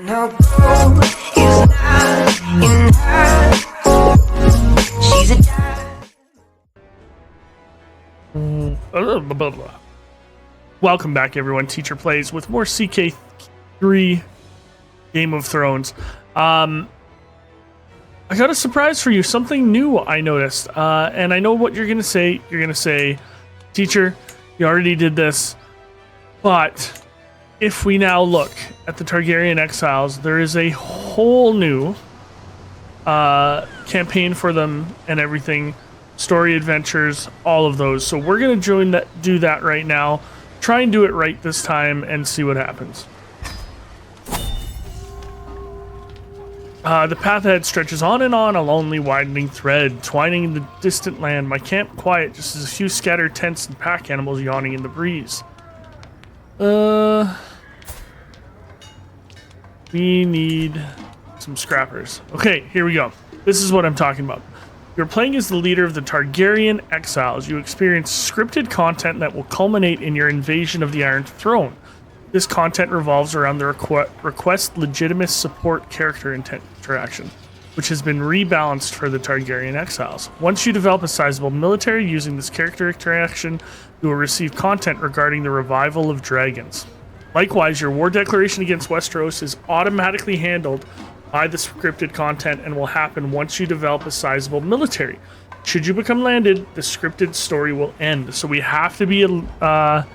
No gold is not in her. She's a Welcome back, everyone. Teacher Plays with more CK3 Game of Thrones. I got a surprise for you. Something new I noticed. And I know what you're going to say. You're going to say, Teacher, you already did this. But if we now look at the Targaryen Exiles, there is a whole new campaign for them and everything. Story adventures, all of those. So we're going to do that right now. Try and do it right this time and see what happens. The path ahead stretches on and on, a lonely widening thread, twining in the distant land. My camp quiet, just as a few scattered tents and pack animals yawning in the breeze. We need some scrappers. Okay, here we go. This is what I'm talking about. You're playing as the leader of the Targaryen Exiles. You experience scripted content that will culminate in your invasion of the Iron Throne. This content revolves around the request legitimate support character interaction, which has been rebalanced for the Targaryen Exiles. Once you develop a sizable military using this character interaction, you will receive content regarding the revival of dragons. Likewise, your war declaration against Westeros is automatically handled by the scripted content and will happen once you develop a sizable military. Should you become landed, the scripted story will end. So we have to be a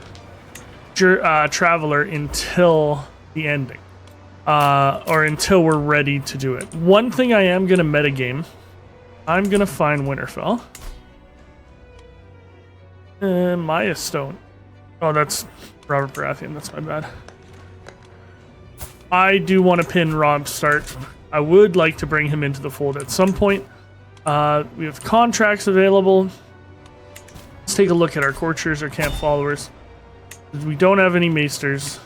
traveler until the ending, or until we're ready to do it. One thing I am going to metagame, I'm going to find Winterfell. Maya Stone. Oh, that's Robert Baratheon. That's my bad. I do want to pin Robb Stark. I would like to bring him into the fold at some point. We have contracts available. Let's take a look at our courtiers, our camp followers. We don't have any maesters.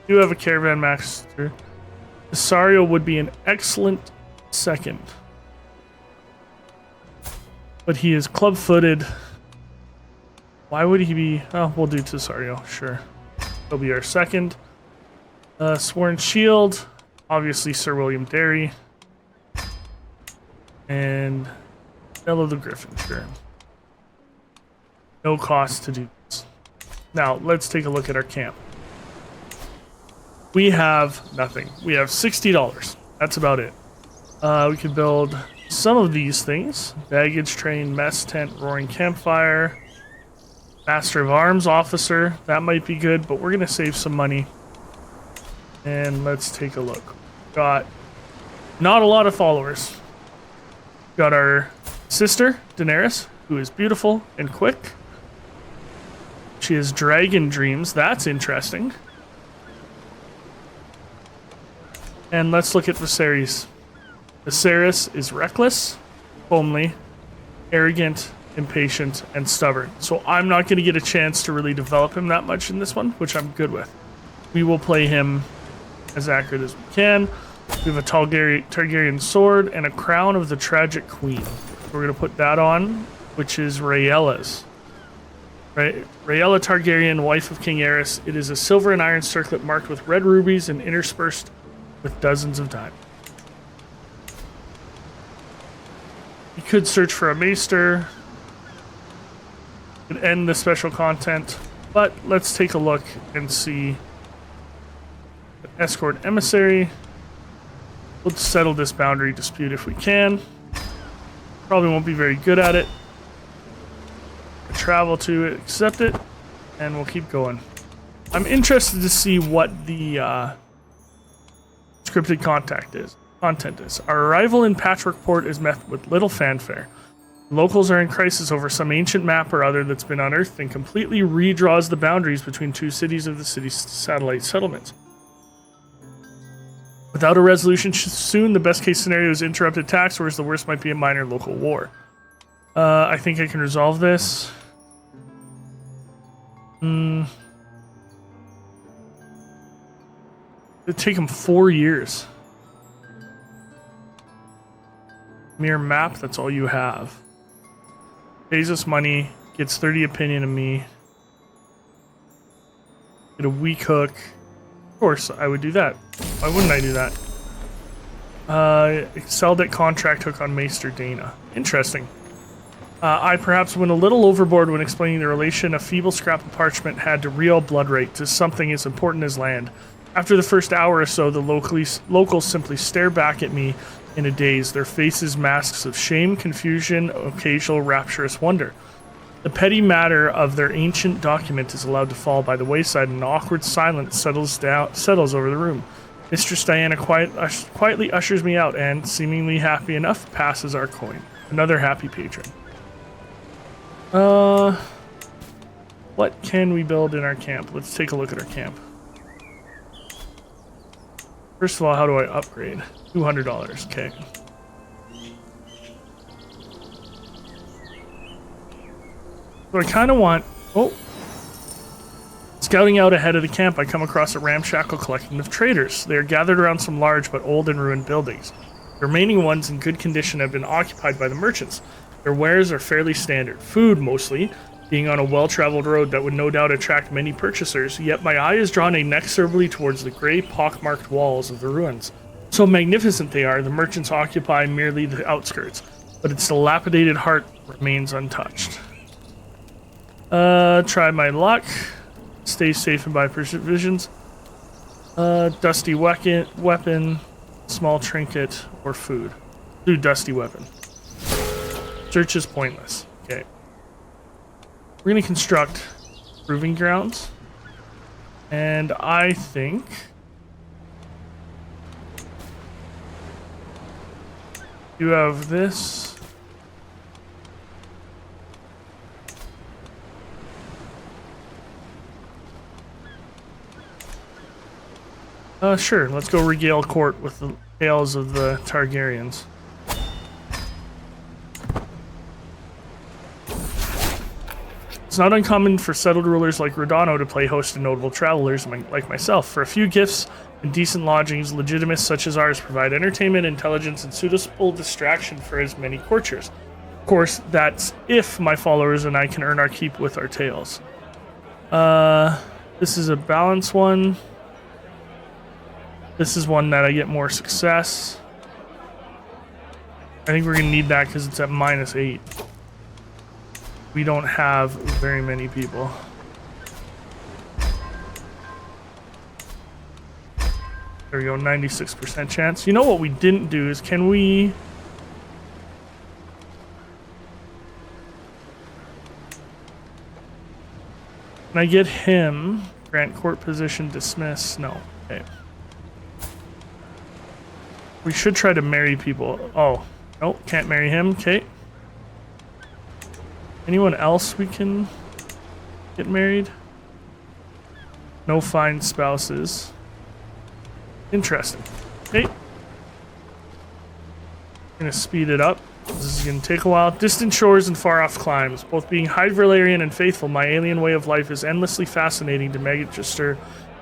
We do have a caravan master. Cesario would be an excellent second. But he is club-footed. Why would he be... Oh, we'll do Cesario, sure. He'll be our second. Sworn Shield, obviously Sir William Derry, and Bellow the Griffin, sure. No cost to do this. Now, let's take a look at our camp. We have nothing. We have $60. That's about it. We could build some of these things. Baggage train, mess tent, roaring campfire, Master of Arms officer. That might be good, but we're going to save some money. And let's take a look. Got not a lot of followers. Got our sister, Daenerys, who is beautiful and quick. She has dragon dreams. That's interesting. And let's look at Viserys. Viserys is reckless, homely, arrogant, impatient, and stubborn. So I'm not going to get a chance to really develop him that much in this one, which I'm good with. We will play him as accurate as we can. We have a Targaryen sword and a crown of the tragic queen. We're going to put that on, which is Rhaella's. Rhaella Targaryen, wife of King Aerys. It is a silver and iron circlet marked with red rubies and interspersed with dozens of diamonds. You could search for a maester. Could end the special content, but let's take a look and see. Escort emissary. We'll settle this boundary dispute if we can. Probably won't be very good at it. Travel to accept it, and we'll keep going. I'm interested to see what the scripted content is. Our arrival in Patchwork Port is met with little fanfare. Locals are in crisis over some ancient map or other that's been unearthed and completely redraws the boundaries between two cities of the city's satellite settlements. Without a resolution soon, the best case scenario is interrupted attacks, whereas the worst might be a minor local war. I think I can resolve this. It'd take him 4 years. Mere map, that's all you have. Pays us money, gets 30 opinion of me. Get a weak hook. Of course, I would do that. Why wouldn't I do that? Excelled at contract hook on Maester Dana. Interesting. I perhaps went a little overboard when explaining the relation a feeble scrap of parchment had to real blood rate to something as important as land. After the first hour or so, the locals simply stare back at me in a daze, their faces masks of shame, confusion, occasional rapturous wonder. The petty matter of their ancient document is allowed to fall by the wayside, and an awkward silence settles over the room. Mistress Diana quietly ushers me out and, seemingly happy enough, passes our coin. Another happy patron. What can we build in our camp? Let's take a look at our camp. First of all, how do I upgrade? $200, okay. So I kind of want... Oh. Scouting out ahead of the camp, I come across a ramshackle collection of traders. They are gathered around some large but old and ruined buildings. The remaining ones in good condition have been occupied by the merchants. Their wares are fairly standard. Food, mostly, being on a well-traveled road that would no doubt attract many purchasers, yet my eye is drawn inexorably towards the grey, pockmarked walls of the ruins. So magnificent they are, the merchants occupy merely the outskirts, but its dilapidated heart remains untouched. Try my luck. Stay safe and buy provisions. Dusty weapon, small trinket, or food. Do dusty weapon. Search is pointless. Okay. We're going to construct proving grounds. And I think... you have this... sure, let's go regale court with the tales of the Targaryens. It's not uncommon for settled rulers like Rodano to play host to notable travelers like myself. For a few gifts and decent lodgings, legitimists such as ours provide entertainment, intelligence, and suitable distraction for as many courtiers. Of course, that's if my followers and I can earn our keep with our tales. This is a balance one. This is one that I get more success. I think we're going to need that because it's at -8. We don't have very many people. There we go, 96% chance. You know what we didn't do is can we... Can I get him? Grant court position, dismiss. No. Okay. We should try to marry people. Oh. Nope, can't marry him. Okay. Anyone else we can get married? No fine spouses. Interesting. Okay. Gonna speed it up. This is gonna take a while. Distant shores and far off climes. Both being High Valyrian and faithful, my alien way of life is endlessly fascinating to Magister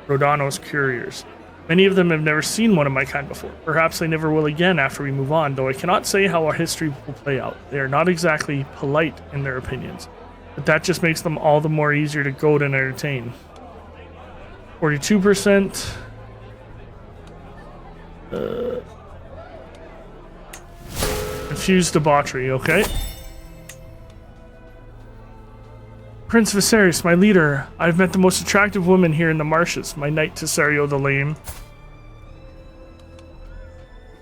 Rodano's couriers. Many of them have never seen one of my kind before. Perhaps they never will again after we move on, though I cannot say how our history will play out. They are not exactly polite in their opinions, but that just makes them all the more easier to goad and entertain. 42%. Confused debauchery, okay. Prince Viserys, my leader. I've met the most attractive woman here in the marshes, my knight Tesario the Lame.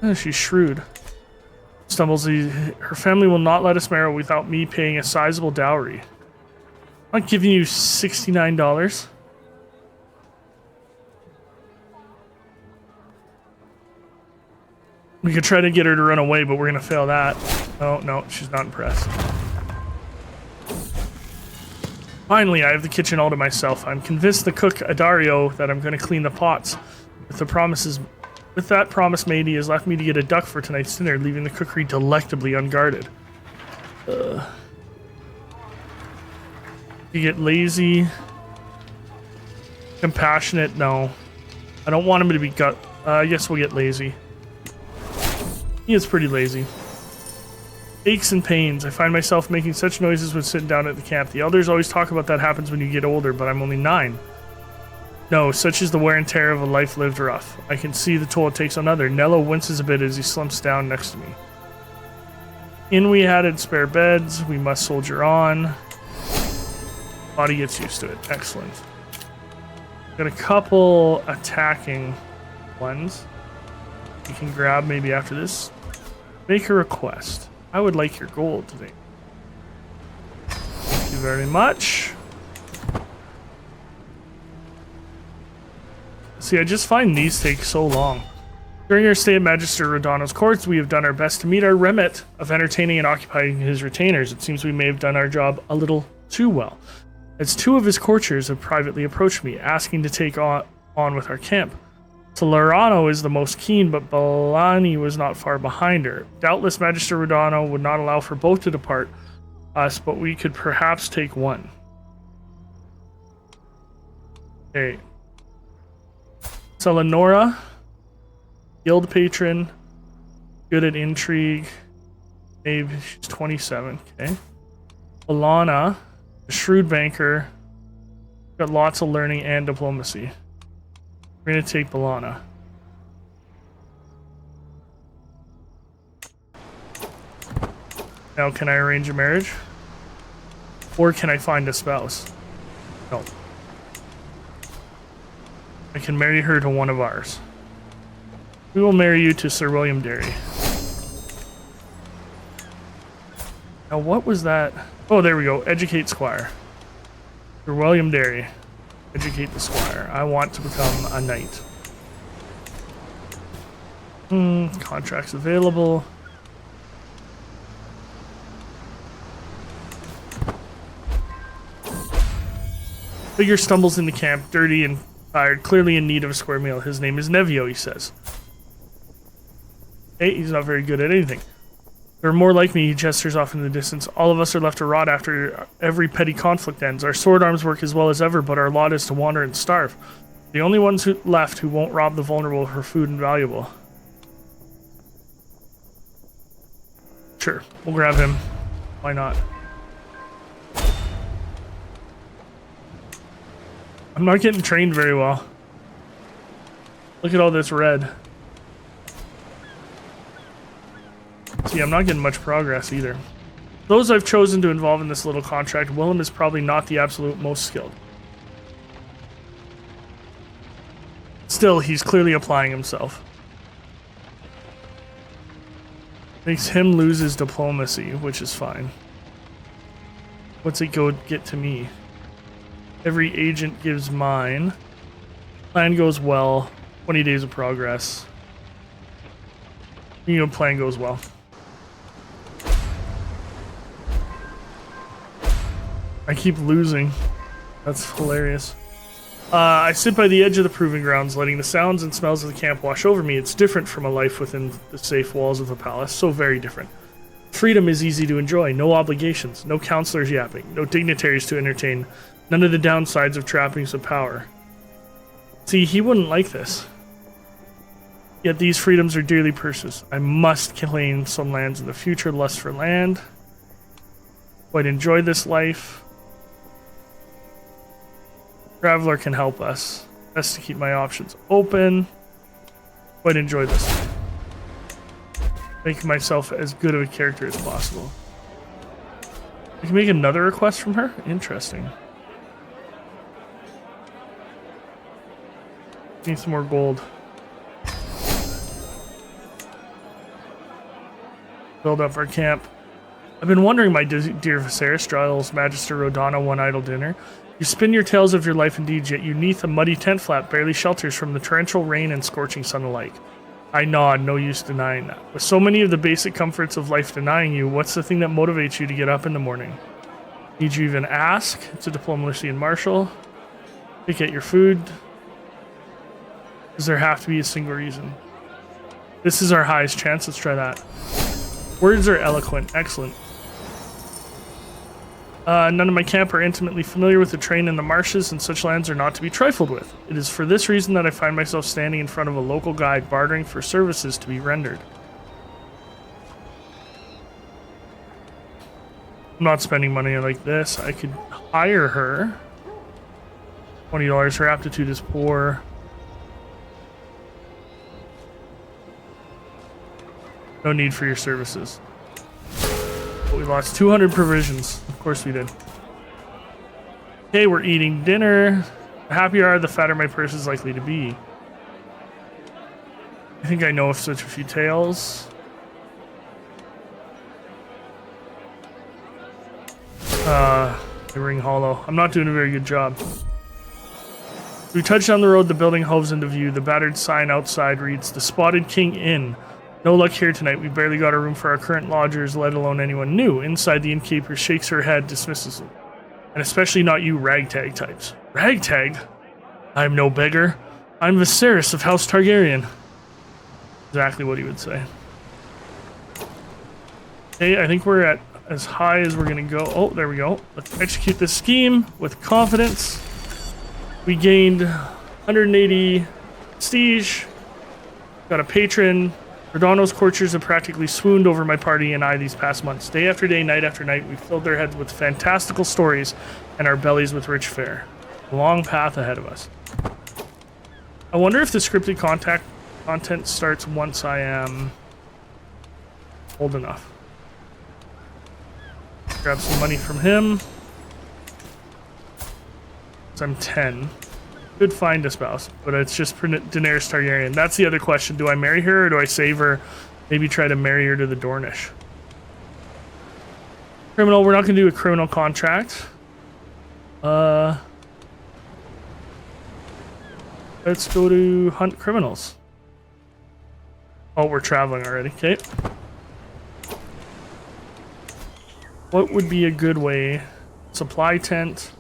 Oh, she's shrewd. Stumbles, her family will not let us marry without me paying a sizable dowry. I'm not giving you $69. We could try to get her to run away, but we're going to fail that. Oh, no, she's not impressed. Finally, I have the kitchen all to myself. I'm convinced the cook, Adario, that I'm going to clean the pots. With that promise made, he has left me to get a duck for tonight's dinner, leaving the cookery delectably unguarded. You get lazy. Compassionate, no. I don't want him to be I guess we'll get lazy. He is pretty lazy. Aches and pains. I find myself making such noises when sitting down at the camp. The elders always talk about that happens when you get older, but I'm only 9. No, such is the wear and tear of a life lived rough. I can see the toll it takes on other. Nello winces a bit as he slumps down next to me. In we added spare beds. We must soldier on. Body gets used to it. Excellent. Got a couple attacking ones. You can grab maybe after this. Make a request. I would like your gold today. Thank you very much. See, I just find these take so long. During our stay at Magister Rodano's courts, we have done our best to meet our remit of entertaining and occupying his retainers. It seems we may have done our job a little too well, as 2 of his courtiers have privately approached me, asking to take on with our camp. Salerano is the most keen, but Balani was not far behind her. Doubtless Magister Rodano would not allow for both to depart us, but we could perhaps take one. Okay. Selenora, guild patron, good at intrigue. Maybe she's 27. Okay. Alana, a shrewd banker, got lots of learning and diplomacy. We're gonna take Balana. Now, can I arrange a marriage? Or can I find a spouse? No. I can marry her to one of ours. We will marry you to Sir William Derry. Now, what was that? Oh, there we go. Educate Squire. Sir William Derry. Educate the Squire. I want to become a knight. Contracts available. Figure stumbles into camp, dirty and tired, clearly in need of a square meal. His name is Nevio, he says. Hey, he's not very good at anything. They're more like me, he gestures off in the distance. All of us are left to rot after every petty conflict ends. Our sword arms work as well as ever, but our lot is to wander and starve. The only ones left who won't rob the vulnerable for food and valuable. Sure, we'll grab him. Why not? I'm not getting trained very well. Look at all this red. See, I'm not getting much progress either. Those I've chosen to involve in this little contract, Willem is probably not the absolute most skilled. Still, he's clearly applying himself. Makes him lose his diplomacy, which is fine. What's it go get to me? Every agent gives mine. Plan goes well. 20 days of progress. You know, plan goes well. I keep losing. That's hilarious. I sit by the edge of the proving grounds, letting the sounds and smells of the camp wash over me. It's different from a life within the safe walls of the palace. So very different. Freedom is easy to enjoy. No obligations. No counselors yapping. No dignitaries to entertain. None of the downsides of trappings of power. See, he wouldn't like this. Yet these freedoms are dearly precious. I must claim some lands in the future. Lust for land. Quite enjoy this life. Traveler can help us. Best to keep my options open. Quite enjoy this. Make myself as good of a character as possible. I can make another request from her? Interesting. Need some more gold. Build up our camp. I've been wondering, my dear Viserys, Giles, Magister Rodano, one idle dinner. You spin your tales of your life indeed, yet you neath a muddy tent flap barely shelters from the torrential rain and scorching sun alike. I nod, no use denying that. With so many of the basic comforts of life denying you, what's the thing that motivates you to get up in the morning? Need you even ask? It's a diplomacy and martial. Pick at your food. Does there have to be a single reason? This is our highest chance. Let's try that. Words are eloquent. Excellent. None of my camp are intimately familiar with the terrain in the marshes, and such lands are not to be trifled with. It is for this reason that I find myself standing in front of a local guide, bartering for services to be rendered. I'm not spending money like this. I could hire her. $20. Her aptitude is poor. No need for your services. But we lost 200 provisions. Of course we did. Okay, we're eating dinner. The happier I are, the fatter my purse is likely to be. I think I know of such a few tales. They ring hollow. I'm not doing a very good job. We touch down the road, the building hoves into view. The battered sign outside reads, "The Spotted King Inn." No luck here tonight. We barely got a room for our current lodgers, let alone anyone new. Inside, the innkeeper shakes her head, dismisses them. And especially not you ragtag types. Ragtag? I'm no beggar. I'm Viserys of House Targaryen. Exactly what he would say. Okay, I think we're at as high as we're gonna go. Oh, there we go. Let's execute this scheme with confidence. We gained 180 prestige. Got a patron. Rodano's courtiers have practically swooned over my party and I these past months. Day after day, night after night, we filled their heads with fantastical stories and our bellies with rich fare. A long path ahead of us. I wonder if the scripted content starts once I am old enough. Grab some money from him. So I'm 10. Could find a spouse, but it's just Daenerys Targaryen. That's the other question. Do I marry her or do I save her? Maybe try to marry her to the Dornish. Criminal, we're not going to do a criminal contract. Let's go to hunt criminals. Oh, we're traveling already. Okay. What would be a good way? Supply tent.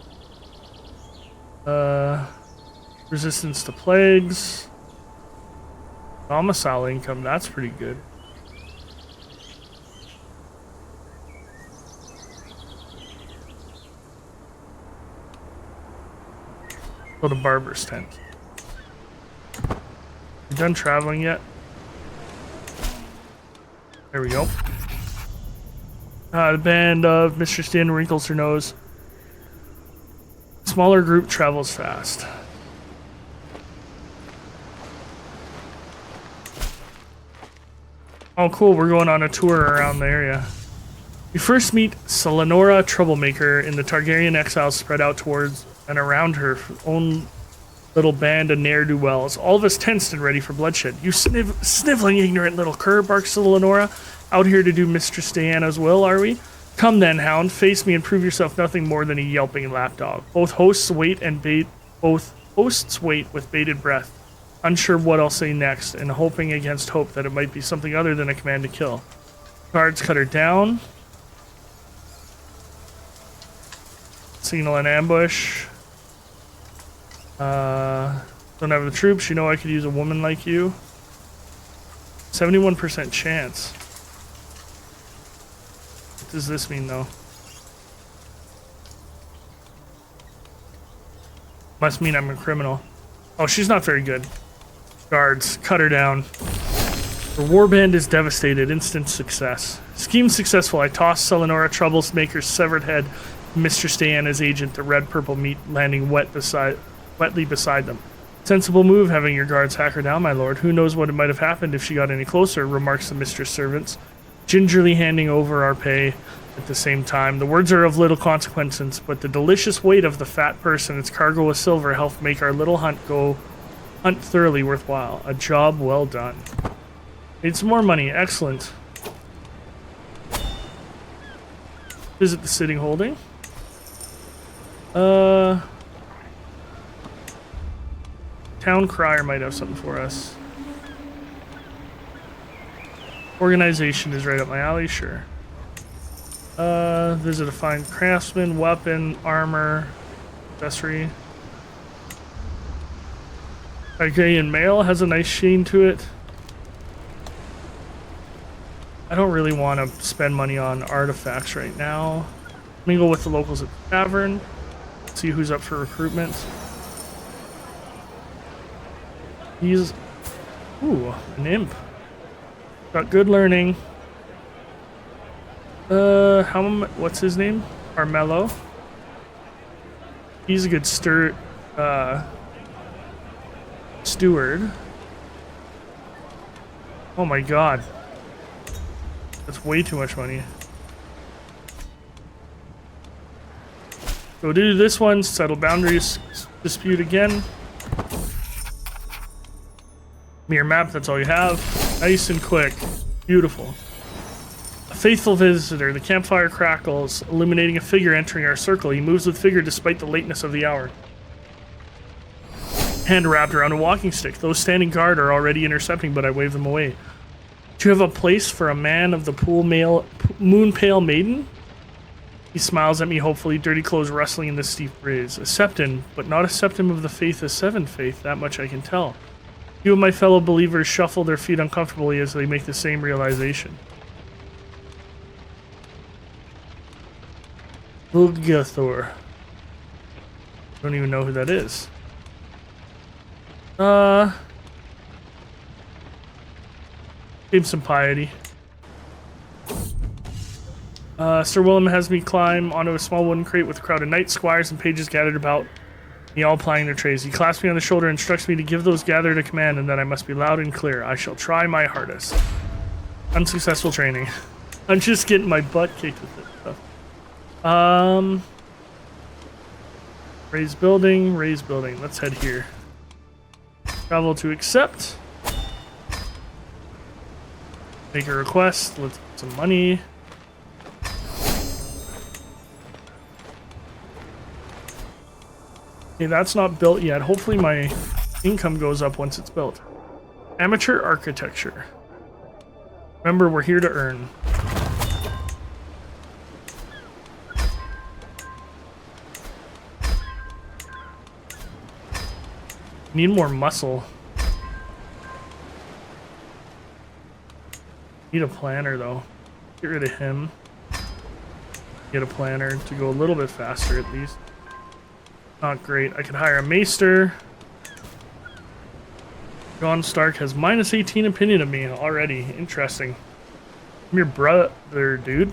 Resistance to plagues. Domicile income, that's pretty good. Go to barber's tent. You done traveling yet? There we go. The band of Mr. Stan wrinkles her nose. Smaller group travels fast. Oh, cool. We're going on a tour around the area. We first meet Selenora Troublemaker in the Targaryen exiles spread out towards and around her own little band of ne'er-do-wells. All of us tensed and ready for bloodshed. You sniveling, ignorant little cur, barks Selenora. Out here to do Mistress Diana's will, are we? Come then, hound. Face me and prove yourself nothing more than a yelping lapdog. Both hosts wait with bated breath. Unsure what I'll say next, and hoping against hope that it might be something other than a command to kill. Guards cut her down. Signal an ambush. Don't have the troops. You know I could use a woman like you. 71% chance. What does this mean, though? Must mean I'm a criminal. Oh, she's not very good. Guards, cut her down. Her warband is devastated. Instant success. Scheme successful. I tossed Selenora Troublemaker's severed head. Mistress Diana's agent, the red-purple meat, landing wetly beside them. Sensible move, having your guards hack her down, my lord. Who knows what might have happened if she got any closer, remarks the mistress servants, gingerly handing over our pay at the same time. The words are of little consequence, but the delicious weight of the fat purse and its cargo of silver helped make our little hunt thoroughly worthwhile. A job well done. Need some more money. Excellent. Visit the sitting holding. Town crier might have something for us. Organization is right up my alley, sure. Visit a fine craftsman, weapon, armor, accessory. Targaryen mail has a nice sheen to it. I don't really want to spend money on artifacts right now. Mingle with the locals at the tavern. See who's up for recruitment. He's... Ooh, an imp. Got good learning. What's his name? Carmelo. He's a good Steward. Oh my god. That's way too much money. Go do this one, settle boundaries, dispute again. Mirror map, that's all you have. Nice and quick. Beautiful. A faithful visitor. The campfire crackles, illuminating a figure entering our circle. He moves with vigor despite the lateness of the hour. Hand wrapped around a walking stick. Those standing guard are already intercepting, but I wave them away. Do you have a place for a man of the moon pale maiden? He smiles at me hopefully, dirty clothes rustling in the steep breeze. A septon, but not a septon of the faith of seven faith, that much I can tell. Few of my fellow believers shuffle their feet uncomfortably as they make the same realization. Vulgathor. Don't even know who that is. Give some piety. Sir Willem has me climb onto a small wooden crate with a crowd of knights, squires, and pages gathered about me, all plying their trays. He clasps me on the shoulder and instructs me to give those gathered a command, and that I must be loud and clear. I shall try my hardest. Unsuccessful training. I'm just getting my butt kicked with this stuff. Raise building, raise building. Let's head here. Travel to accept. Make a request. Let's get some money. Okay, that's not built yet. Hopefully my income goes up once it's built. Amateur architecture. Remember, we're here to earn. Need more muscle. Need a planner though. Get rid of him. Get a planner to go a little bit faster at least. Not great. I could hire a maester. John Stark has minus 18 opinion of me already. Interesting. I'm your brother, dude.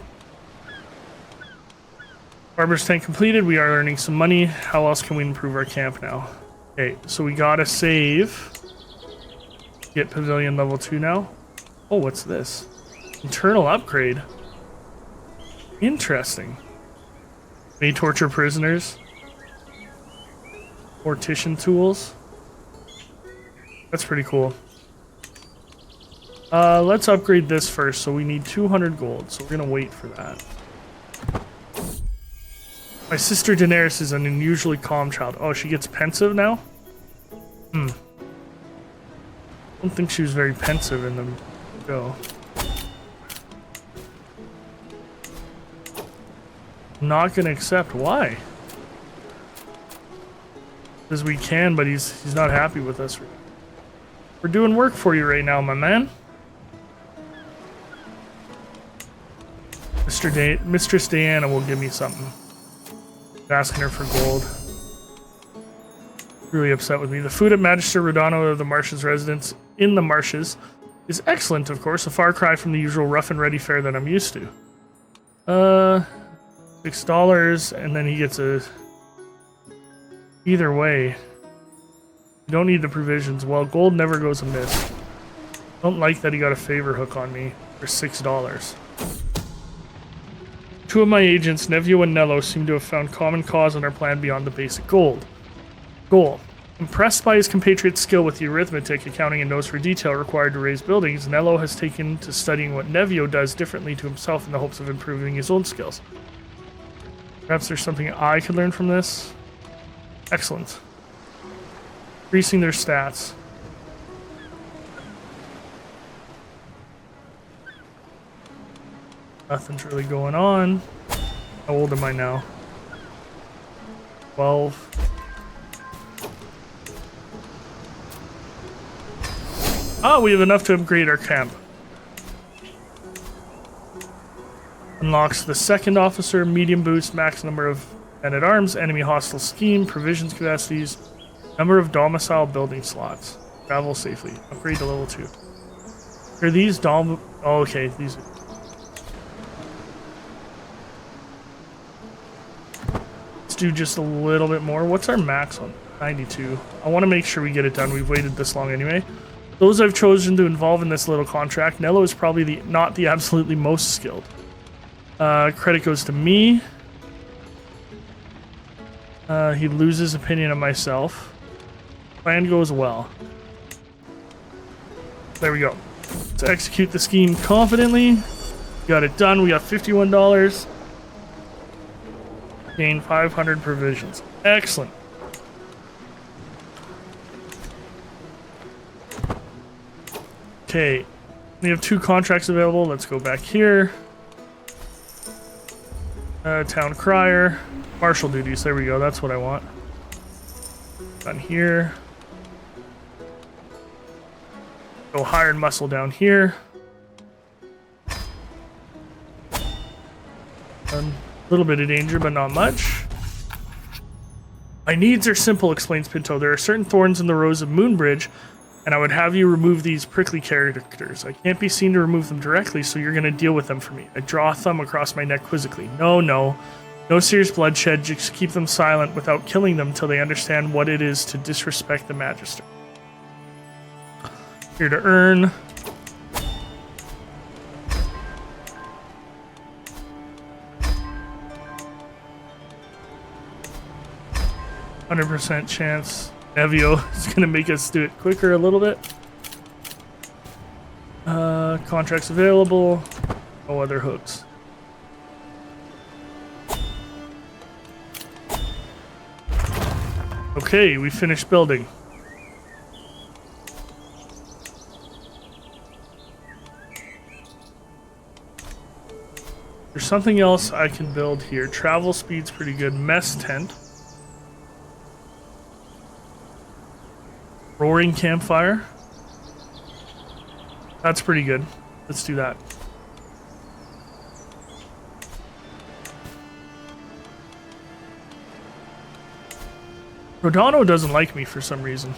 Barber's tank completed. We are earning some money. How else can we improve our camp now? Okay, so we gotta save. Get pavilion level 2 now. Oh, what's this? Internal upgrade. Interesting. May torture prisoners. Mortician tools. That's pretty cool. Let's upgrade this first. So we need 200 gold. So we're gonna wait for that. My sister Daenerys is an unusually calm child. Oh, she gets pensive now? I don't think she was very pensive in the go. Not gonna accept. Why? Because we can, but he's not happy with us. We're doing work for you right now, my man. Mistress Diana will give me something. Asking her for gold. Really upset with me. The food at Magister Rodano of the Marshes residence in the marshes is excellent, of course. A far cry from the usual rough and ready fare that I'm used to. $6, and then he gets a... Either way. You don't need the provisions. Well, gold never goes amiss. Don't like that he got a favor hook on me for $6. Two of my agents, Nevio and Nello, seem to have found common cause in our plan beyond the basic goal. Impressed by his compatriot's skill with the arithmetic, accounting, and nose for detail required to raise buildings, Nello has taken to studying what Nevio does differently to himself in the hopes of improving his own skills. Perhaps there's something I could learn from this? Excellent. Increasing their stats. Nothing's really going on. How old am I now? 12. Oh, we have enough to upgrade our camp. Unlocks the second officer, medium boost, max number of men-at-arms, enemy hostile scheme, provisions capacities, number of domicile building slots. Travel safely. Upgrade to level 2. Are these oh, okay, these are... Let's do just a little bit more. What's our max on? 92. I want to make sure we get it done. We've waited this long anyway. Those I've chosen to involve in this little contract. Nello is probably not the absolutely most skilled. Credit goes to me. He loses opinion of myself. Plan goes well. There we go. Let's execute the scheme confidently. Got it done. We got $51. Gain 500 provisions. Excellent. Okay. We have 2 contracts available. Let's go back here. Town crier. Martial duties. There we go. That's what I want. Done here. Go hired muscle down here. A little bit of danger, but not much. My needs are simple, explains Pinto. There are certain thorns in the rose of Moonbridge, and I would have you remove these prickly characters. I can't be seen to remove them directly, so you're going to deal with them for me. I draw a thumb across my neck quizzically. No serious bloodshed. Just keep them silent without killing them till they understand what it is to disrespect the Magister. Here to earn. %100 chance. Evio is going to make us do it quicker a little bit. Contracts available. No other hooks. Okay, we finished building. There's something else I can build here. Travel speed's pretty good. Mess tent. Roaring campfire. That's pretty good. Let's do that. Rodano doesn't like me for some reason.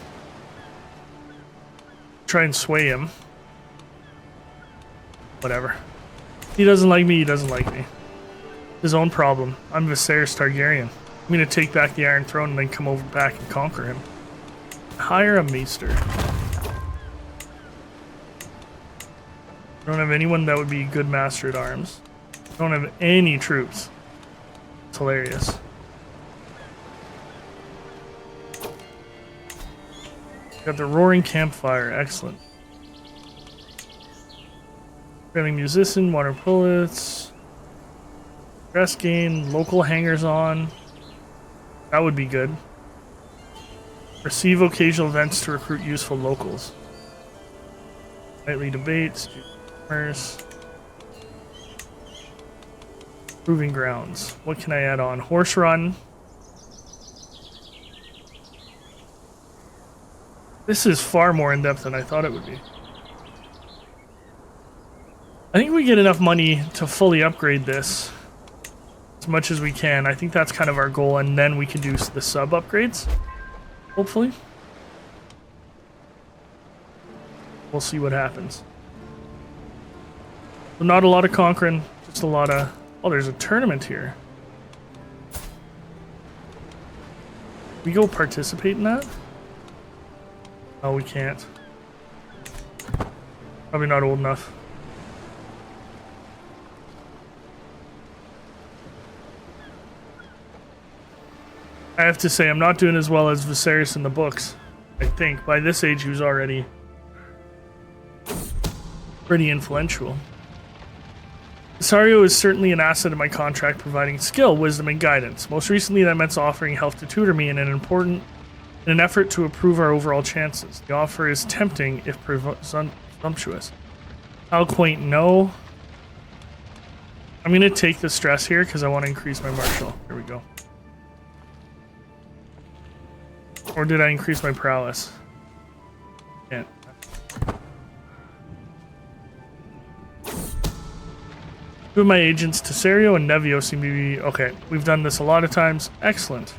Try and sway him. Whatever. He doesn't like me, he doesn't like me. His own problem. I'm Viserys Targaryen. I'm gonna take back the Iron Throne and then come over back and conquer him. Hire a maester. I don't have anyone that would be a good master at arms. I don't have any troops. It's hilarious. Got the roaring campfire. Excellent. Trailing musician, water bullets. Stress gain, local hangers on. That would be good. Receive occasional events to recruit useful locals. Nightly debates, commerce. Proving grounds. What can I add on? Horse run. This is far more in depth than I thought it would be. I think we get enough money to fully upgrade this as much as we can. I think that's kind of our goal, and then we can do the sub upgrades. Hopefully. We'll see what happens. So not a lot of conquering, just a lot of... Oh, there's a tournament here. We go participate in that? Oh, we can't. Probably not old enough. I have to say, I'm not doing as well as Viserys in the books. I think by this age he was already pretty influential. Cesario is certainly an asset in my contract, providing skill, wisdom, and guidance. Most recently, that meant offering help to tutor me in an effort to improve our overall chances. The offer is tempting, if presumptuous. How quaint, no. I'm going to take the stress here because I want to increase my martial. Here we go. Or did I increase my prowess? Can't. Two of my agents, Tesario and Nevio, seem to be... Okay, we've done this a lot of times. Excellent.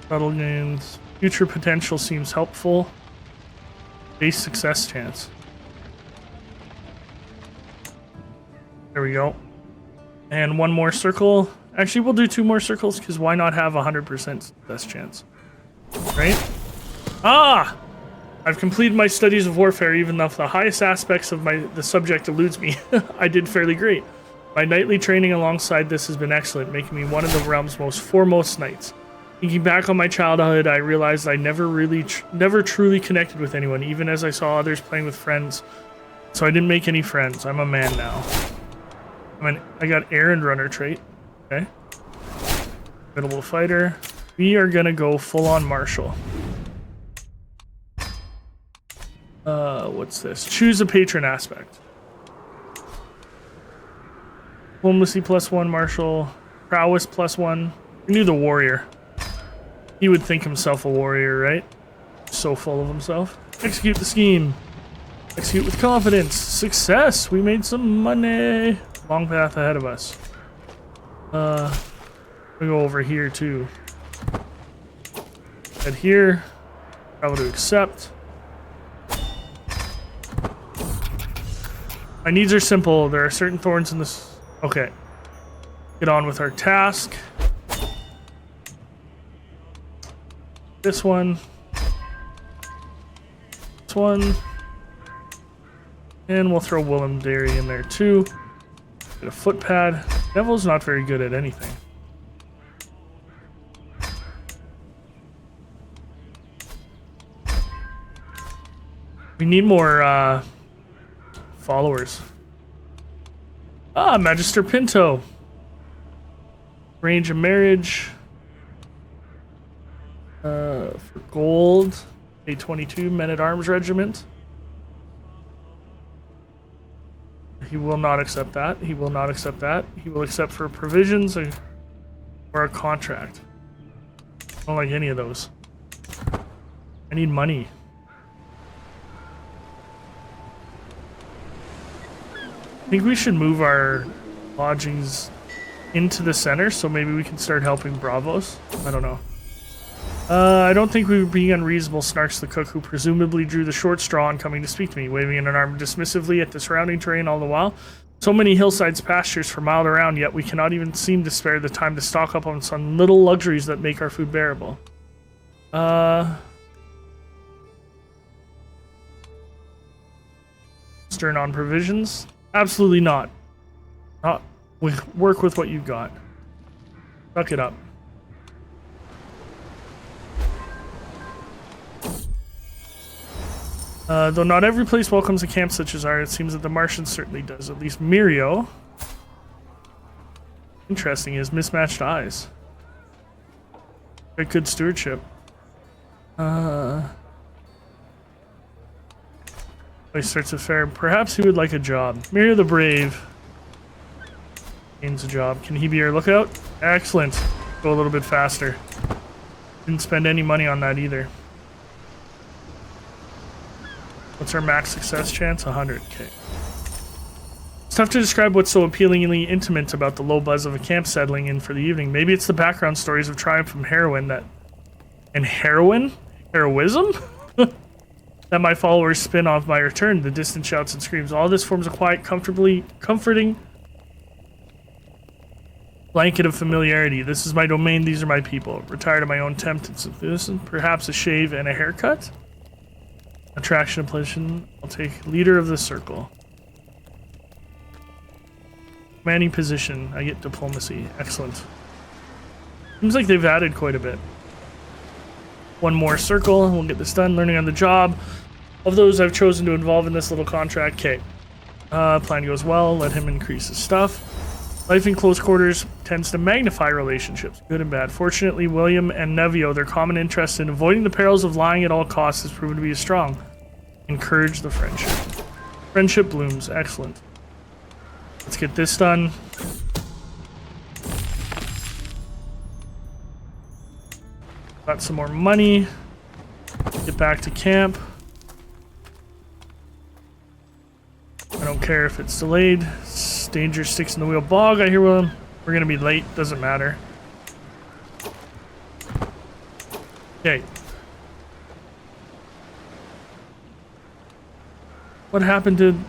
Battle gains. Future potential seems helpful. Base success chance. There we go. And one more circle. Actually, we'll do 2 more circles because why not have 100% success chance? Right? Ah! I've completed my studies of warfare, even though the highest aspects of the subject eludes me. I did fairly great. My nightly training alongside this has been excellent, making me one of the realm's most foremost knights. Thinking back on my childhood, I realized I never truly connected with anyone, even as I saw others playing with friends. So I didn't make any friends. I'm a man now. I got errand runner trait. Okay. Formidable fighter. We are gonna go full on martial. What's this? Choose a patron aspect. Diplomacy +1, martial. Prowess +1. We knew the warrior. He would think himself a warrior, right? So full of himself. Execute the scheme. Execute with confidence. Success! We made some money. Long path ahead of us. We go over here too. Head here. Travel to accept. My needs are simple. There are certain thorns in this. Okay. Get on with our task. This one. This one. And we'll throw Willem Dairy in there too. Get a foot pad. Neville's not very good at anything. We need more followers. Ah, Magister Pinto. Range of marriage. For gold. A22 Men-at-Arms Regiment. He will not accept that. He will not accept that. He will accept for provisions or a contract. I don't like any of those. I need money. I think we should move our lodgings into the center so maybe we can start helping Braavos. I don't know. I don't think we were being unreasonable, snarks the cook, who presumably drew the short straw in coming to speak to me, waving an arm dismissively at the surrounding terrain all the while. So many hillsides, pastures for miles around, yet we cannot even seem to spare the time to stock up on some little luxuries that make our food bearable. Stern on provisions? Absolutely not. We work with what you've got. Suck it up. Though not every place welcomes a camp such as ours, it seems that the Martian certainly does. At least Mirio. Interesting, he has mismatched eyes. Good stewardship. He starts a fair. Perhaps he would like a job. Mirio the Brave gains a job. Can he be our lookout? Excellent. Go a little bit faster. Didn't spend any money on that either. What's our max success chance? 100k. It's tough to describe what's so appealingly intimate about the low buzz of a camp settling in for the evening. Maybe it's the background stories of triumph from heroin that... And heroin? Heroism? That my followers spin off my return. The distant shouts and screams. All this forms a quiet, comforting blanket of familiarity. This is my domain. These are my people. Retired of my own temptance. Perhaps a shave and a haircut? Attraction and position. I'll take leader of the circle. Commanding position. I get diplomacy. Excellent. Seems like they've added quite a bit. One more circle and we'll get this done. Learning on the job. Of those I've chosen to involve in this little contract. Okay. Plan goes well. Let him increase his stuff. Life in close quarters tends to magnify relationships, good and bad. Fortunately, William and Nevio, their common interest in avoiding the perils of lying at all costs has proven to be as strong. Encourage the friendship. Friendship blooms. Excellent. Let's get this done. Got some more money. Get back to camp. I don't care if it's delayed. Danger sticks in the wheel bog. I hear we're gonna be late. Doesn't matter. Okay. What happened to...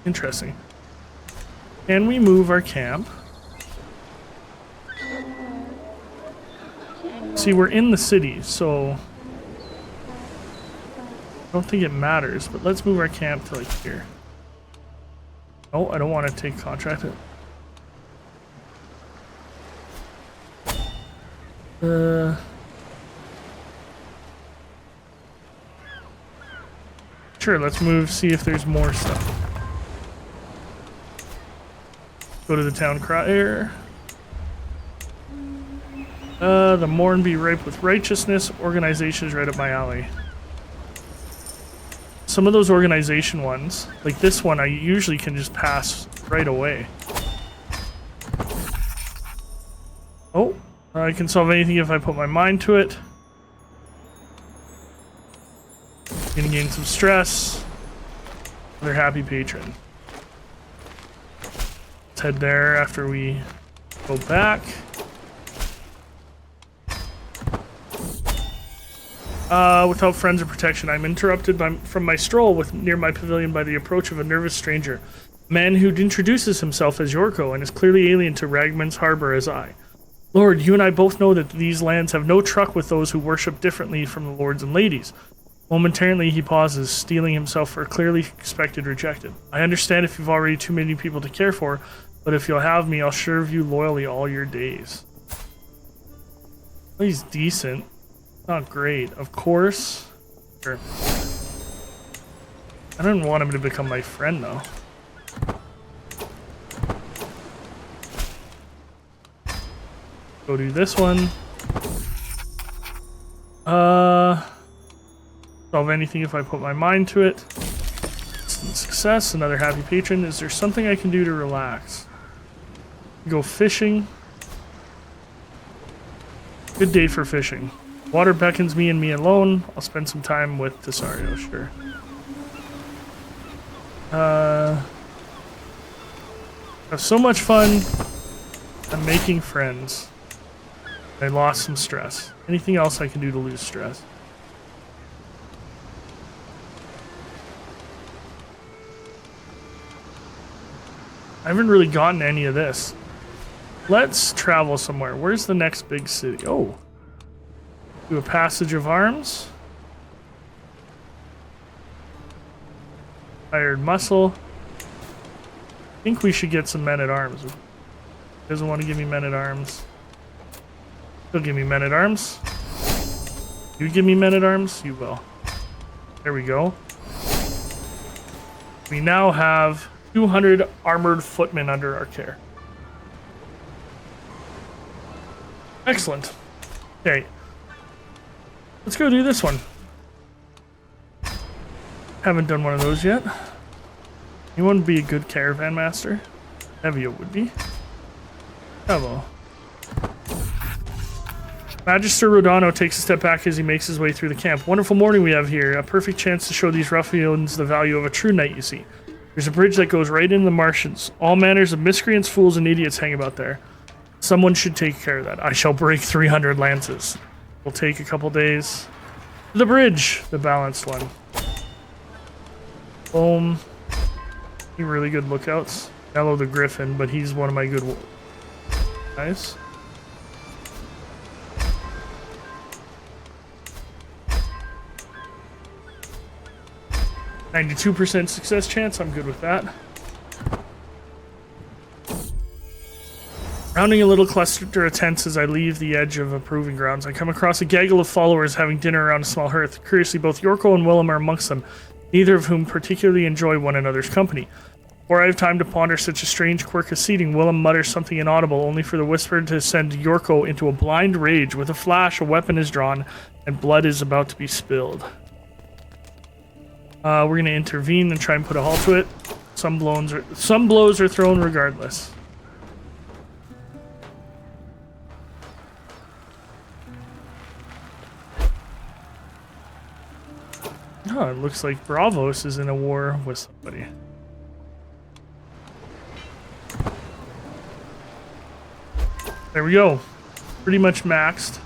Interesting. Can we move our camp? See, we're in the city, so... I don't think it matters, but let's move our camp to like here. Oh, I don't want to take contract. Sure, let's move, see if there's more stuff. Go to the town crier. The morn be ripe with righteousness. Organization is right up my alley. Some of those organization ones, like this one, I usually can just pass right away. Oh, I can solve anything if I put my mind to it. Gonna gain some stress. Another happy patron. Let's head there after we go back. Without friends or protection, I'm interrupted from my stroll near my pavilion by the approach of a nervous stranger. A man who introduces himself as Yorko and is clearly alien to Ragman's Harbor as I. Lord, you and I both know that these lands have no truck with those who worship differently from the lords and ladies. Momentarily, he pauses, steeling himself for a clearly expected rejected. I understand if you've already too many people to care for, but if you'll have me, I'll serve you loyally all your days. Well, he's decent. Not great, of course. Sure. I don't want him to become my friend, though. Go do this one. Solve anything if I put my mind to it. Instant success, another happy patron. Is there something I can do to relax? Go fishing. Good day for fishing. Water beckons me and me alone. I'll spend some time with Tesario, sure. Have so much fun. I'm making friends. I lost some stress. Anything else I can do to lose stress? I haven't really gotten any of this. Let's travel somewhere. Where's the next big city? Oh. Do a passage of arms. Hired muscle. I think we should get some men at arms. Doesn't want to give me men at arms. He'll give me men at arms. You give me men at arms? You will. There we go. We now have 200 armored footmen under our care. Excellent. Okay. Let's go do this one. Haven't done one of those yet. Anyone would be a good caravan master? Evio would be. Hello. Magister Rodano takes a step back as he makes his way through the camp. Wonderful morning we have here. A perfect chance to show these ruffians the value of a true knight, you see. There's a bridge that goes right into the marshes. All manners of miscreants, fools, and idiots hang about there. Someone should take care of that. I shall break 300 lances. Will take a couple days. The bridge, the balanced one. Boom. Really good lookouts. Mellow the Griffin, but he's one of my good guys. %92 success chance. I'm good with that. Rounding a little cluster of tents as I leave the edge of a proving grounds, I come across a gaggle of followers having dinner around a small hearth. Curiously, both Yorko and Willem are amongst them, neither of whom particularly enjoy one another's company. Before I have time to ponder such a strange quirk of seating, Willem mutters something inaudible, only for the whisper to send Yorko into a blind rage. With a flash, a weapon is drawn, and blood is about to be spilled. We're going to intervene and try and put a halt to it. Some blows are thrown regardless. Oh, it looks like Braavos is in a war with somebody. There we go. Pretty much maxed.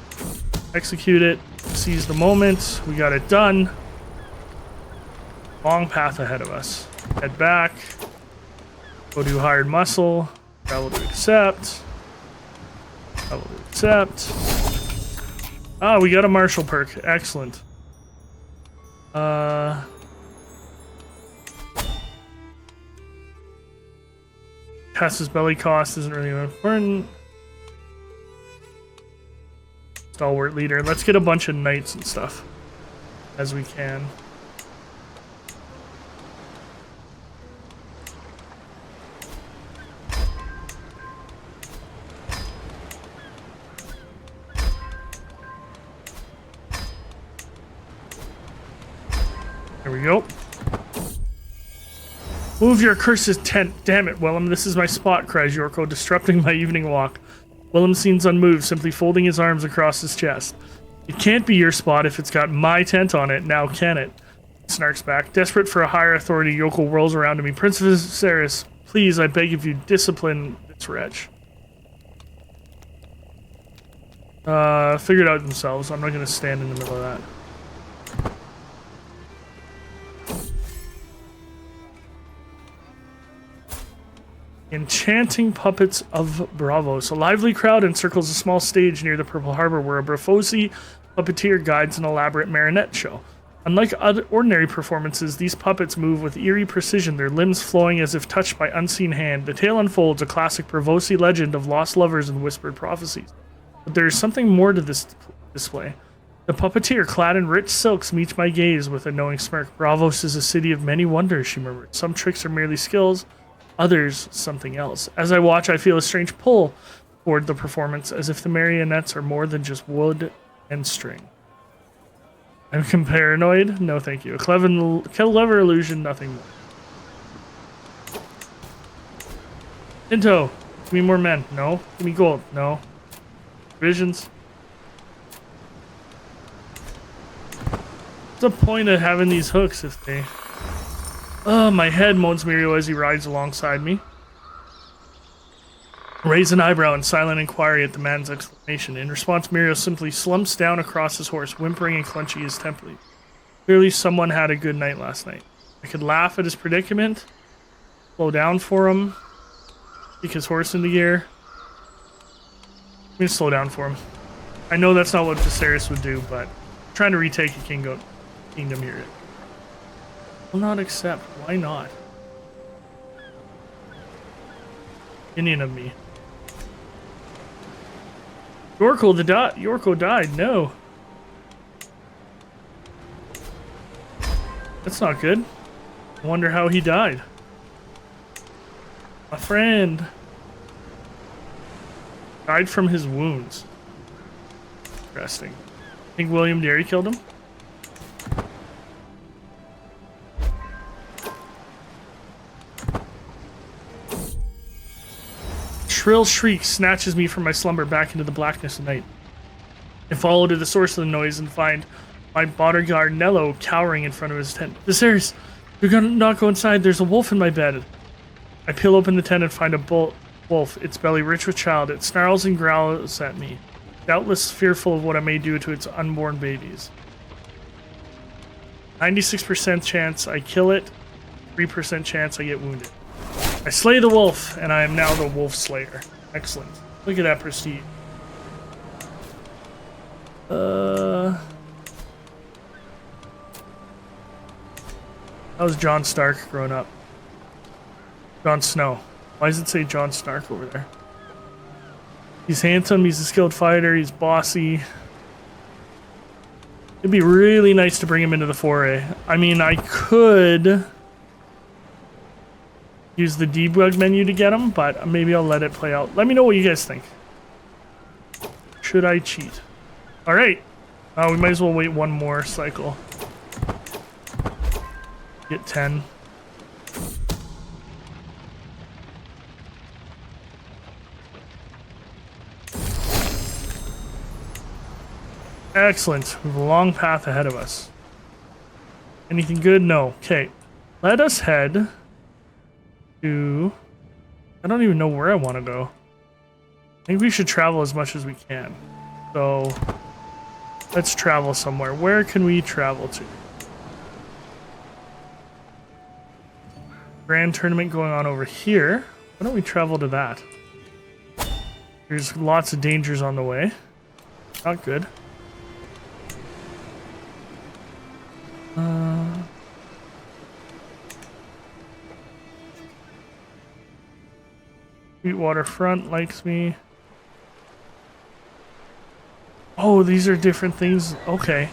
Execute it. Seize the moment. We got it done. Long path ahead of us. Head back. Go to hired muscle. Travel to accept. Travel to accept. Ah, we got a martial perk. Excellent. Passes belly cost isn't really important. Stalwart leader. Let's get a bunch of knights and stuff as we can. There we go. Move your accursed tent. Damn it, Willem. This is my spot, cries Yorko, disrupting my evening walk. Willem seems unmoved, simply folding his arms across his chest. It can't be your spot if it's got my tent on it, now can it? Snarks back. Desperate for a higher authority, Yorko whirls around to me. Prince Viserys, please, I beg of you, discipline this wretch. Figure it out themselves. I'm not going to stand in the middle of that. Enchanting puppets of Braavos. A lively crowd encircles a small stage near the Purple Harbor where a Braavosi puppeteer guides an elaborate marionette show. Unlike ordinary performances, these puppets move with eerie precision, their limbs flowing as if touched by unseen hand. The tale unfolds a classic Braavosi legend of lost lovers and whispered prophecies. But there is something more to this display. The puppeteer, clad in rich silks, meets my gaze with a knowing smirk. Braavos is a city of many wonders, she murmured. Some tricks are merely skills, others something else. As I watch, I feel a strange pull toward the performance, as if the marionettes are more than just wood and string. I'm paranoid? No, thank you. A clever illusion, nothing more. Tinto, give me more men. No. Give me gold. No. Visions. What's the point of having these hooks if they... Oh, my head, moans Muriel as he rides alongside me. Raise an eyebrow in silent inquiry at the man's exclamation. In response, Muriel simply slumps down across his horse, whimpering and clenching his temple. Clearly someone had a good night last night. I could laugh at his predicament, slow down for him, kick his horse into gear. I'm gonna slow down for him. I know that's not what Viserys would do, but I'm trying to retake a kingdom here. Will not accept. Why not? Opinion of me. Yorko died. No. That's not good. I wonder how he died. My friend died from his wounds. Interesting. Think William Derry killed him? Shrill shriek snatches me from my slumber back into the blackness of night. I follow to the source of the noise and find my bodyguard Nello cowering in front of his tent. Viserys, you're gonna not go inside. There's a wolf in my bed. I peel open the tent and find a wolf, its belly rich with child. It snarls and growls at me, doubtless fearful of what I may do to its unborn babies. 96% chance I kill it, 3% chance I get wounded. I slay the wolf, and I am now the wolf slayer. Excellent. Look at that prestige. That was Jon Stark growing up. Jon Snow. Why does it say Jon Stark over there? He's handsome, he's a skilled fighter, he's bossy. It'd be really nice to bring him into the foray. I mean, I could use the debug menu to get him, but maybe I'll let it play out. Let me know what you guys think. Should I cheat? Alright. We might as well wait one more cycle. Get 10. Excellent. We have a long path ahead of us. Anything good? No. Okay. Let us head to... I don't even know where I want to go. I think we should travel as much as we can. So... Let's travel somewhere. Where can we travel to? Grand tournament going on over here. Why don't we travel to that? There's lots of dangers on the way. Not good. Sweetwater Front likes me. Oh, these are different things. Okay.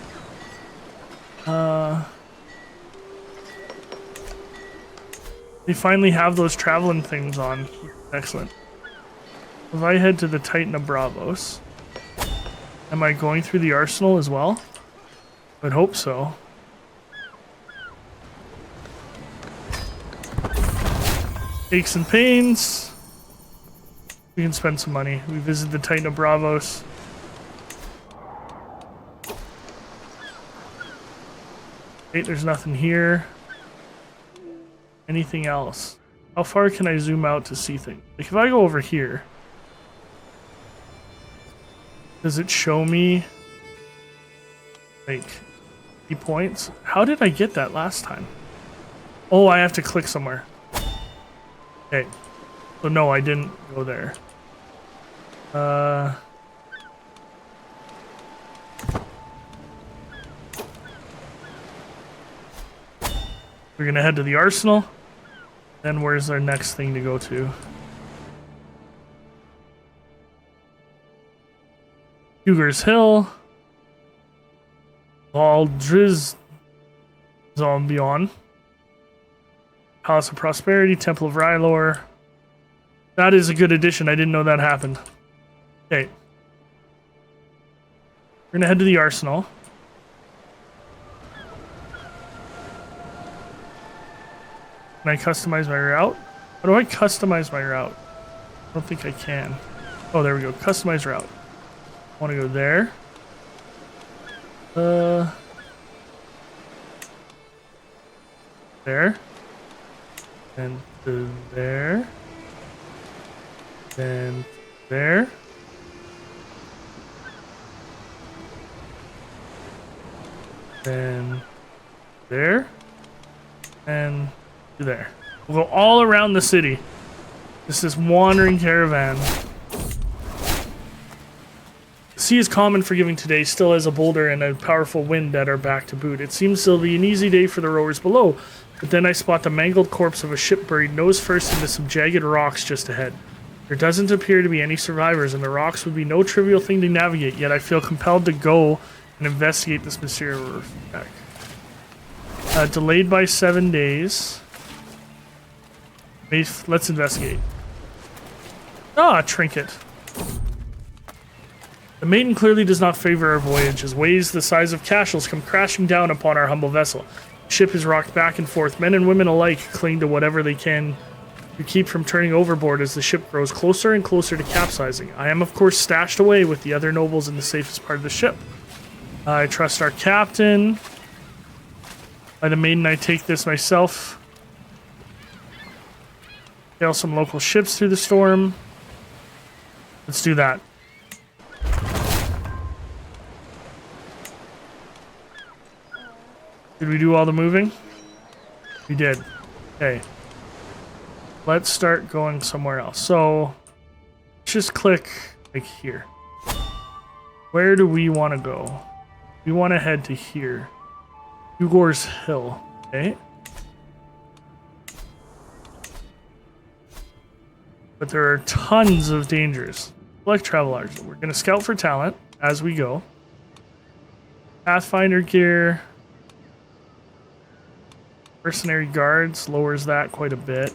They finally have those traveling things on. Excellent. If I head to the Titan of Braavos, am I going through the arsenal as well? I would hope so. Aches and pains. We can spend some money. We visit the Titan of Braavos. Wait, there's nothing here. Anything else? How far can I zoom out to see things? Like if I go over here, does it show me like key points? How did I get that last time? Oh, I have to click somewhere. Okay. So no, I didn't go there. We're gonna head to the arsenal. Then where's our next thing to go to? Huger's Hill. Aldriz Zombion. Palace of Prosperity, Temple of Rylor. That is a good addition. I didn't know that happened. Okay. We're gonna head to the arsenal. Can I customize my route? How do I customize my route? I don't think I can. Oh, there we go. Customize route. I want to go there. There. And to there. Then there. Then there. And to there. We'll go all around the city. Just this wandering caravan. The sea is calm and forgiving today, still as a boulder and a powerful wind at our back to boot. It seems to be an easy day for the rowers below, but then I spot the mangled corpse of a ship buried nose first into some jagged rocks just ahead. There doesn't appear to be any survivors, and the rocks would be no trivial thing to navigate, yet I feel compelled to go and investigate this mysterious wreck. Delayed by 7 days. Let's investigate. Ah, trinket. The maiden clearly does not favor our voyage, as waves the size of castles come crashing down upon our humble vessel. The ship is rocked back and forth. Men and women alike cling to whatever they can to keep from turning overboard as the ship grows closer and closer to capsizing. I am, of course, stashed away with the other nobles in the safest part of the ship. I trust our captain. By the maiden, I take this myself. Sail some local ships through the storm. Let's do that. Did we do all the moving? We did. Okay. Let's start going somewhere else. So, just click like here. Where do we want to go? We want to head to here. Huger's Hill. Okay. But there are tons of dangers. Select travel arts. We're going to scout for talent as we go. Pathfinder gear. Mercenary guards lowers that quite a bit.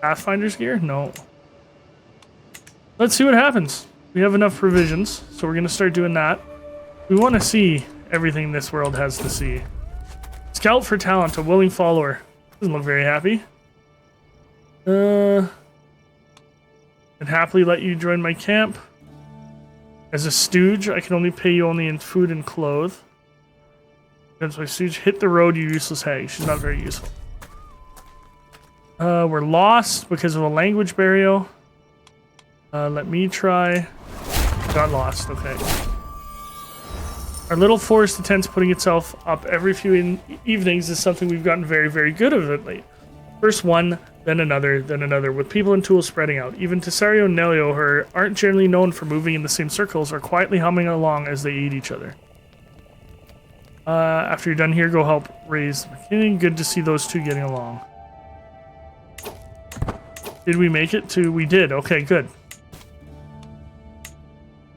Pathfinder's gear? No. Let's see what happens. We have enough provisions, so we're going to start doing that. We want to see everything this world has to see. Scout for talent, a willing follower. Doesn't look very happy. I'd happily let you join my camp. As a stooge, I can only pay you only in food and clothes. That's my stooge. Hit the road, you useless hag. She's not very useful. We're lost because of a language barrier. Let me try. Got lost. Okay. Our little forest of tents putting itself up every few evenings is something we've gotten very, very good at it lately. First one, then another, with people and tools spreading out. Even Tesario and Nelio, who aren't generally known for moving in the same circles, are quietly humming along as they eat each other. After you're done here, go help raise the beginning. Good to see those two getting along. Did we make it to... We did. Okay, good.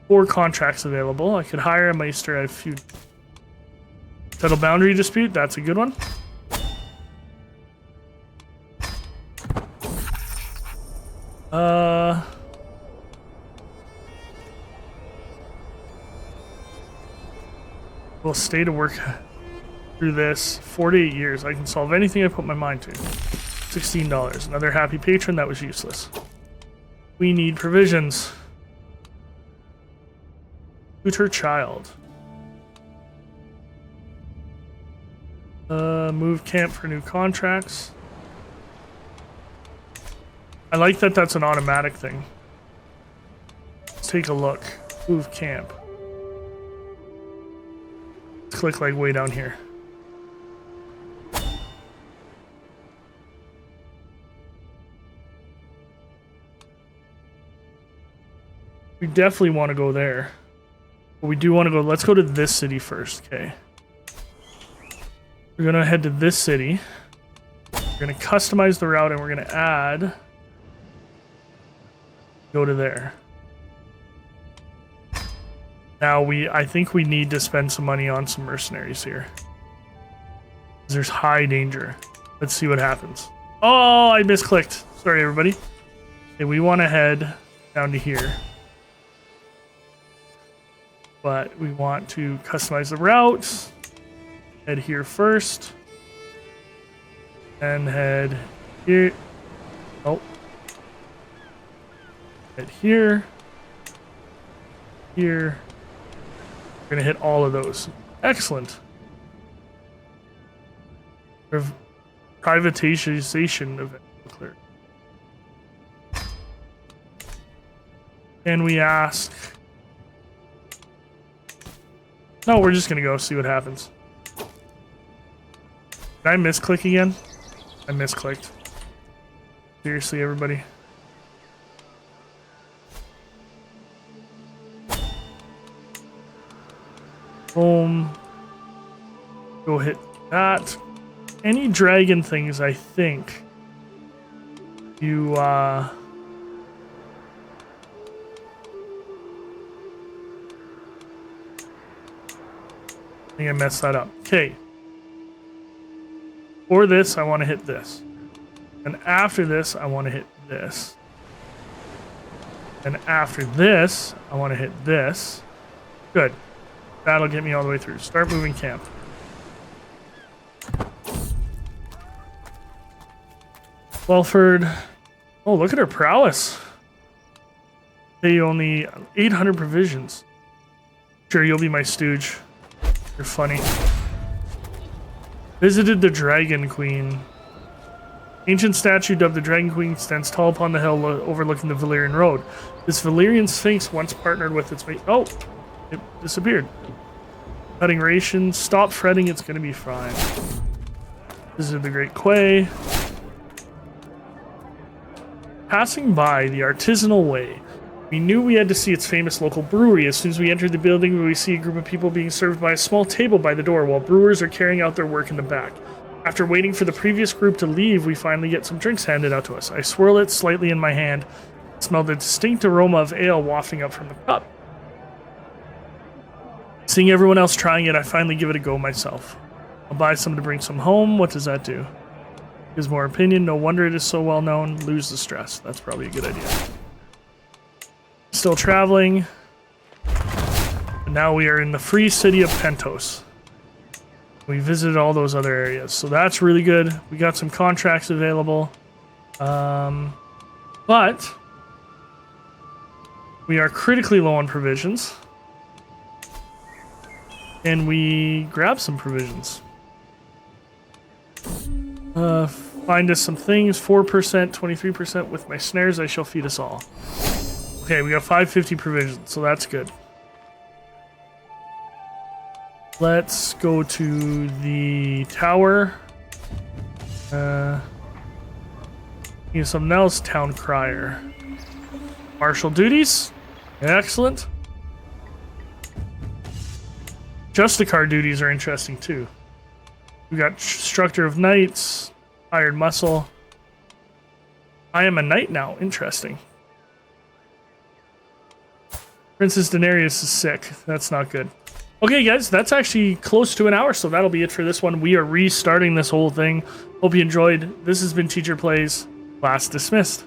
4 contracts available. I could hire a maester. I have few. Settle boundary dispute. That's a good one. We'll stay to work through this. 48 years. I can solve anything I put my mind to. $16. Another happy patron. That was useless. We need provisions. Tutor child. Move camp for new contracts. I like that that's an automatic thing. Let's take a look. Move camp. Let's click like way down here. We definitely want to go there. But we do want to go... Let's go to this city first, okay? We're going to head to this city. We're going to customize the route and we're going to add... Go to there. Now I think we need to spend some money on some mercenaries here. There's high danger. Let's see what happens. Oh, I misclicked. Sorry, everybody. Okay, we want to head down to here. But we want to customize the route. Head here first. And head here. Oh. Head here. Here. We're going to hit all of those. Excellent. Privatization event clear. Can we ask... No, we're just going to go see what happens. Did I misclick again? I misclicked. Seriously, everybody. Boom. Go hit that. Any dragon things, I think. You, I think I messed that up. Okay. For this, I want to hit this. And after this, I want to hit this. And after this, I want to hit this. Good. That'll get me all the way through. Start moving camp. Welford. Oh, look at her prowess. They only 800 provisions. Sure, you'll be my stooge. You're funny. Visited the Dragon Queen. Ancient statue dubbed the Dragon Queen stands tall upon the hill overlooking the Valyrian Road. This Valyrian Sphinx once partnered with its mate. Oh, it disappeared. Cutting rations. Stop fretting, it's going to be fine. Visited the Great Quay. Passing by the Artisanal Way. We knew we had to see its famous local brewery. As soon as we entered the building, we see a group of people being served by a small table by the door while brewers are carrying out their work in the back. After waiting for the previous group to leave, we finally get some drinks handed out to us. I swirl it slightly in my hand. It smelled a distinct aroma of ale wafting up from the cup. Seeing everyone else trying it, I finally give it a go myself. I'll buy some to bring some home. What does that do? Gives more opinion. No wonder it is so well known. Lose the stress. That's probably a good idea. Still traveling. And now we are in the free city of Pentos. We visited all those other areas. So that's really good. We got some contracts available. But we are critically low on provisions. And we grab some provisions. Find us some things. 4%, 23%. With my snares, I shall feed us all. Okay, we got 550 provisions, so that's good. Let's go to the tower. Use something else. Town crier. Martial duties. Excellent. Justicar duties are interesting too. We got instructor of knights, iron muscle. I am a knight now. Interesting. Princess Daenerys is sick. That's not good. Okay, guys, that's actually close to an hour, so that'll be it for this one. We are restarting this whole thing. Hope you enjoyed. This has been Teacher Plays. Class dismissed.